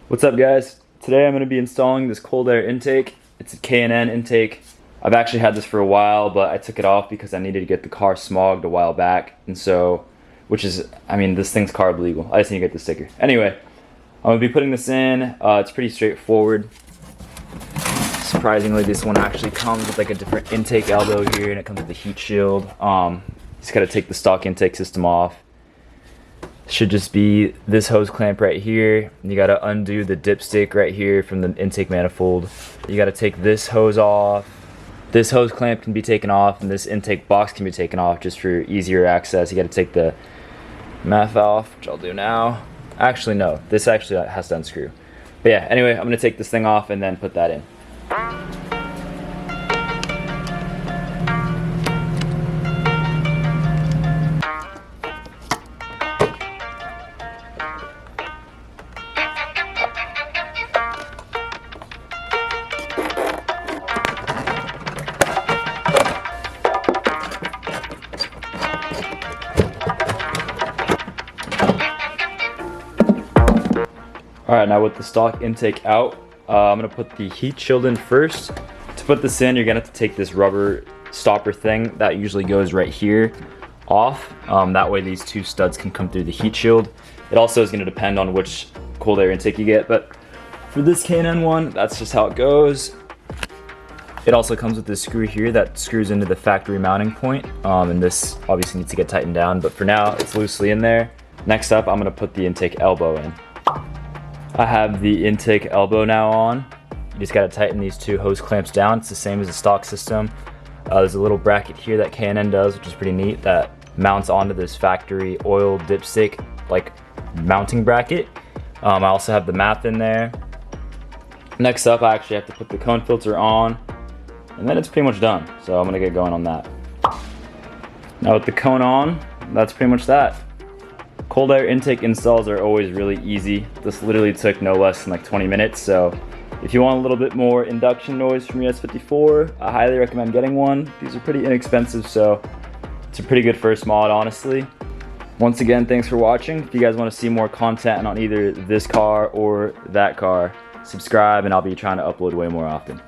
What's up, guys? Today I'm going to be installing this cold air intake. It's a K&N intake. I've actually had this for a while, but I took it off because I needed to get the car smogged a while back. And so, this thing's carb legal. I just need to get the sticker. Anyway, I'm going to be putting this in. It's pretty straightforward. Surprisingly, this one actually comes with like a different intake elbow here, and it comes with a heat shield. Just got to take the stock intake system off. Should just be this hose clamp right here. You got to undo the dipstick right here from the intake manifold. You got to take this hose off. This hose clamp can be taken off, and this intake box can be taken off just for easier access. You got to take the MAF off, which I'll do now. Actually, no, this actually has to unscrew. But yeah, anyway, I'm gonna take this thing off and then put that in. Alright, now with the stock intake out, I'm going to put the heat shield in first. To put this in, you're going to have to take this rubber stopper thing that usually goes right here off. That way these two studs can come through the heat shield. It also is going to depend on which cold air intake you get, but for this K&N one, that's just how it goes. It also comes with this screw here that screws into the factory mounting point, and this obviously needs to get tightened down, but for now it's loosely in there. Next up, I'm going to put the intake elbow in. I have the intake elbow now on. You just gotta tighten these two hose clamps down. It's the same as the stock system. There's a little bracket here that K&N does, which is pretty neat, that mounts onto this factory oil dipstick, like mounting bracket. I also have the MAF in there. Next up, I actually have to put the cone filter on, and then it's pretty much done. So I'm gonna get going on that. Now with the cone on, that's pretty much that. Cold air intake installs are always really easy. This literally took no less than like 20 minutes, so if you want a little bit more induction noise from your S54, I highly recommend getting one. These are pretty inexpensive, so it's a pretty good first mod, honestly. Once again, thanks for watching. If you guys want to see more content on either this car or that car, subscribe, and I'll be trying to upload way more often.